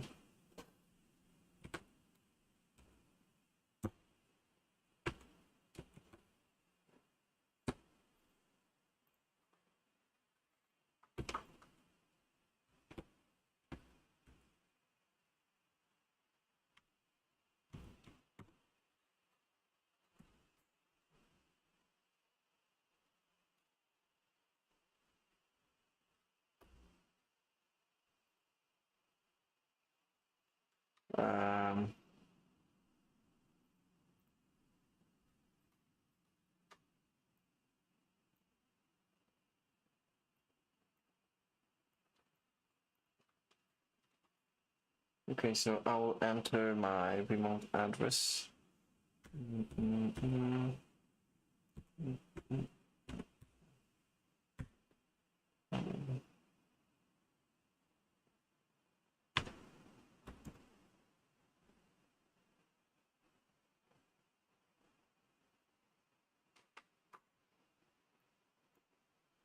Um, okay, so I will enter my remote address.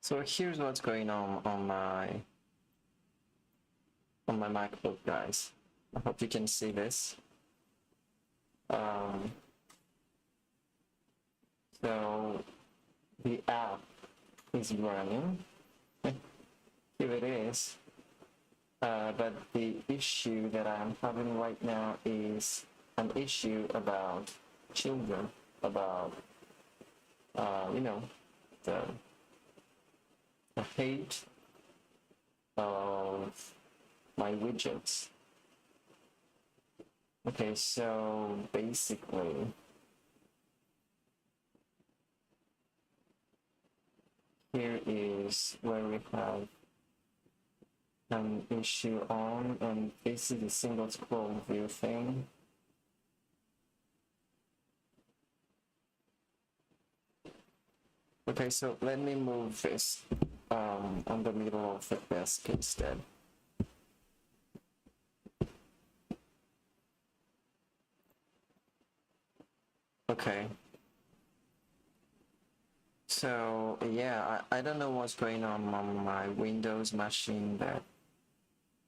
So here's what's going on my MacBook, guys. I hope you can see this. So the app is running. Here it is. But the issue that I'm having right now is an issue about children, about you know, the hate of my widgets. Okay, so basically, here is where we have an issue on, and this is a single scroll view thing. Okay, so let me move this on the middle of the desk instead. Okay. So yeah, I don't know what's going on my Windows machine there.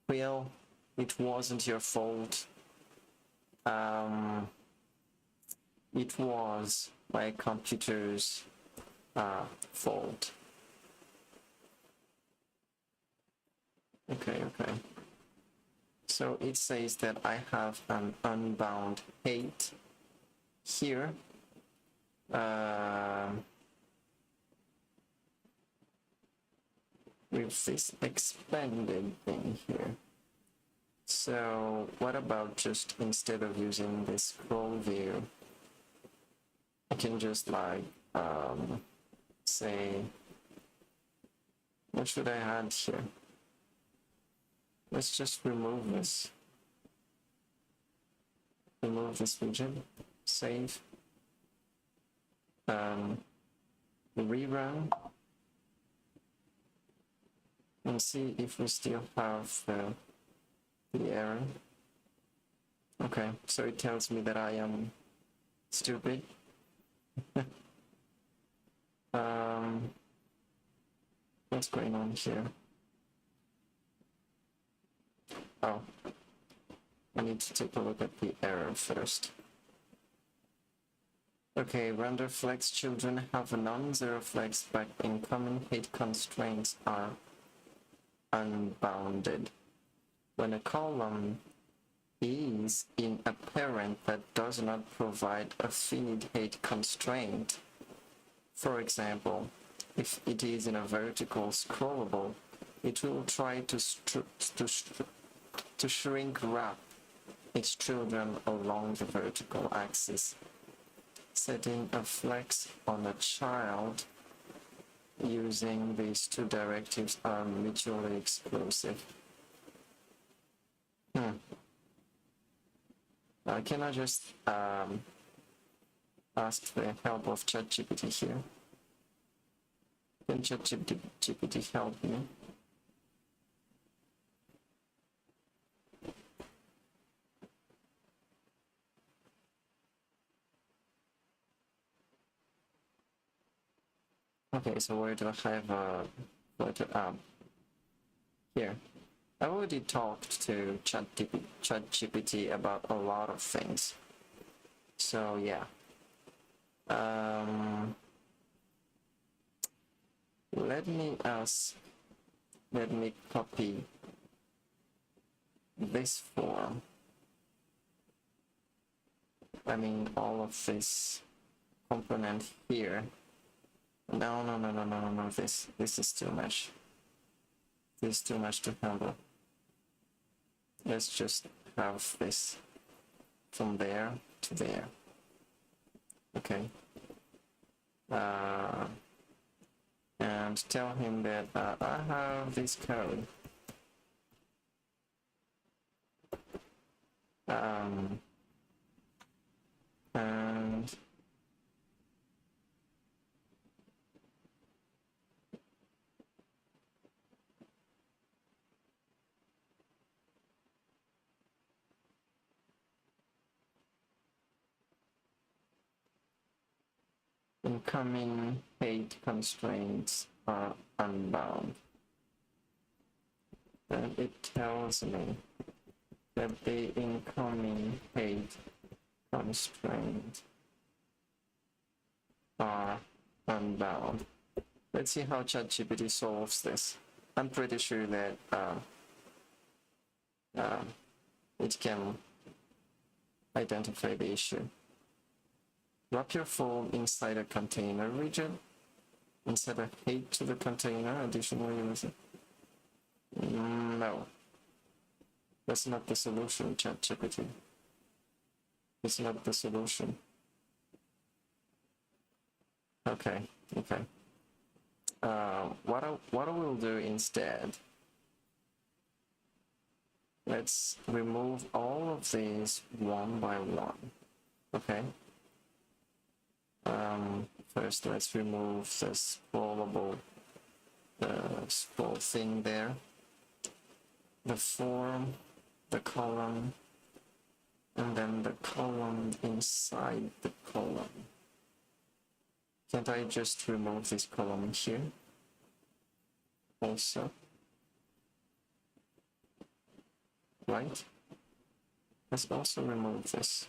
Quill, it wasn't your fault. It was my computer's fault. Okay. So it says that I have an unbound hate here. With this expanded thing here. So what about just instead of using this scroll view, I can just like say, what should I add here? Let's just remove this. Remove this widget, save, rerun, and see if we still have the error. Okay, so it tells me that I am stupid. What's going on here? Oh, I need to take a look at the error first. Okay, render flex children have a non-zero flex, but incoming hate constraints are unbounded. When a column is in a parent that does not provide a finite hate constraint, for example, if it is in a vertical scrollable, it will try to shrink wrap its children along the vertical axis. Setting a flex on a child using these two directives are mutually exclusive. Can I just ask the help of ChatGPT here? Can ChatGPT help me? Okay, so where do I have flutter? Here. I already talked to ChatGPT about a lot of things. So yeah. Let me copy this form. I mean all of this component here. No, this is too much. This is too much to handle. Let's just have this from there to there. Okay. And tell him that I have this code. And incoming height constraints are unbound. And it tells me that the incoming height constraints are unbound. Let's see how ChatGPT solves this. I'm pretty sure that it can identify the issue. Wrap your form inside a container region. Insert a height to the container. Additionally, use it. No, that's not the solution, ChatGPT. It's not the solution. Okay. What I will do instead, let's remove all of these one by one. Okay. First, let's remove the scrollable scroll thing there, the form, the column, and then the column inside the column. Can't I just remove this column here also? Right? Let's also remove this.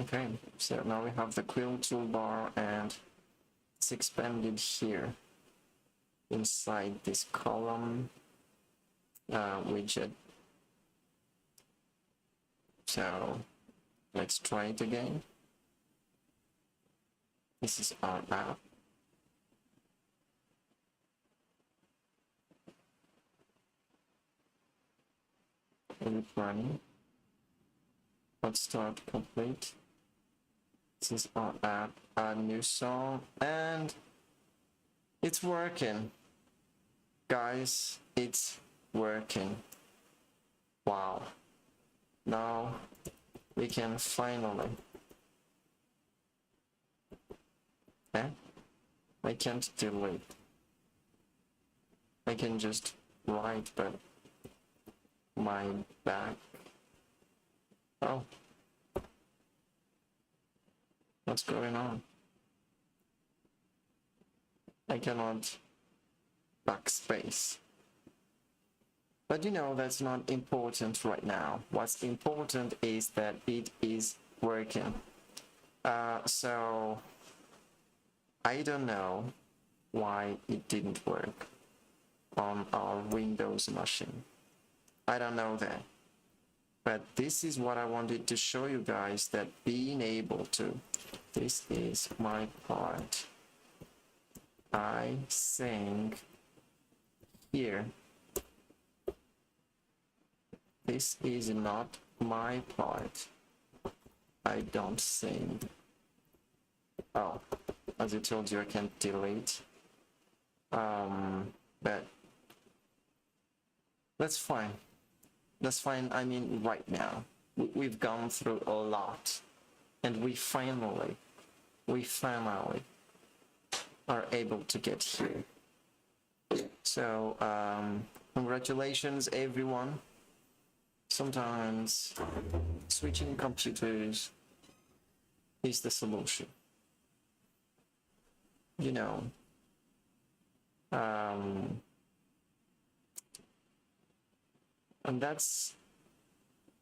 Okay, so now we have the quill toolbar and it's expanded here inside this column widget. So let's try it again. This is our app. Edit running. Let's start complete. This is our app, a new song, and it's working. Guys, it's working. Wow. Now we can finally. I can't delete. I can just write, but my back. Oh. What's going on? I cannot backspace. But you know, that's not important right now. What's important is that it is working. So I don't know why it didn't work on our Windows machine. I don't know that. But this is what I wanted to show you guys, that being able to, this is my part. I sing here. This is not my part. I don't sing. Oh, as I told you, I can't delete. But that's fine. That's fine. I mean, right now, we've gone through a lot, and we finally are able to get here. So, congratulations, everyone. Sometimes switching computers is the solution. you know, and that's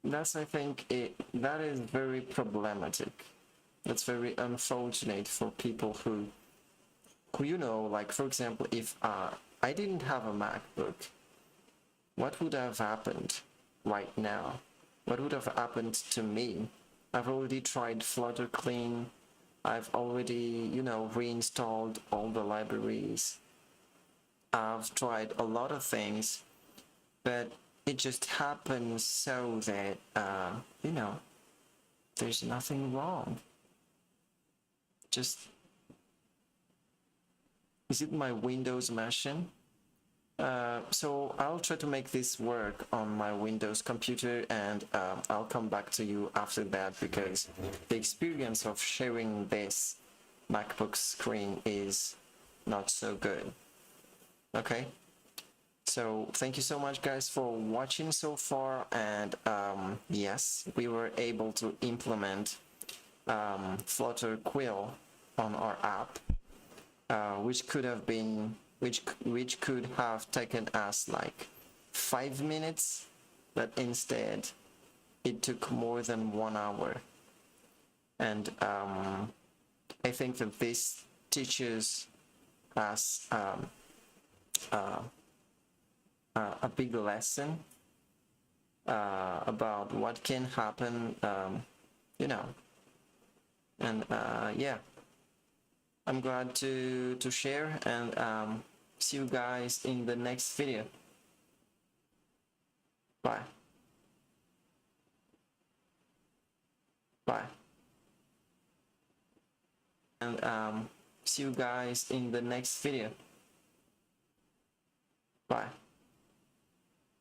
I think that is very problematic. That's very unfortunate for people who like, for example, if I didn't have a MacBook, what would have happened right now? What would have happened to me? I've already tried Flutter Clean. I've already, reinstalled all the libraries. I've tried a lot of things, but it just happens so that, there's nothing wrong. Just, is it my Windows machine? So I'll try to make this work on my Windows computer, and I'll come back to you after that, because the experience of sharing this MacBook screen is not so good. Okay, so thank you so much, guys, for watching so far. And yes, we were able to implement Flutter Quill on our app, which could have been which could have taken us like 5 minutes, but instead it took more than 1 hour. And I think that this teaches us a big lesson about what can happen, and yeah, I'm glad to share, and see you guys in the next video. Bye. Bye. And see you guys in the next video. Bye.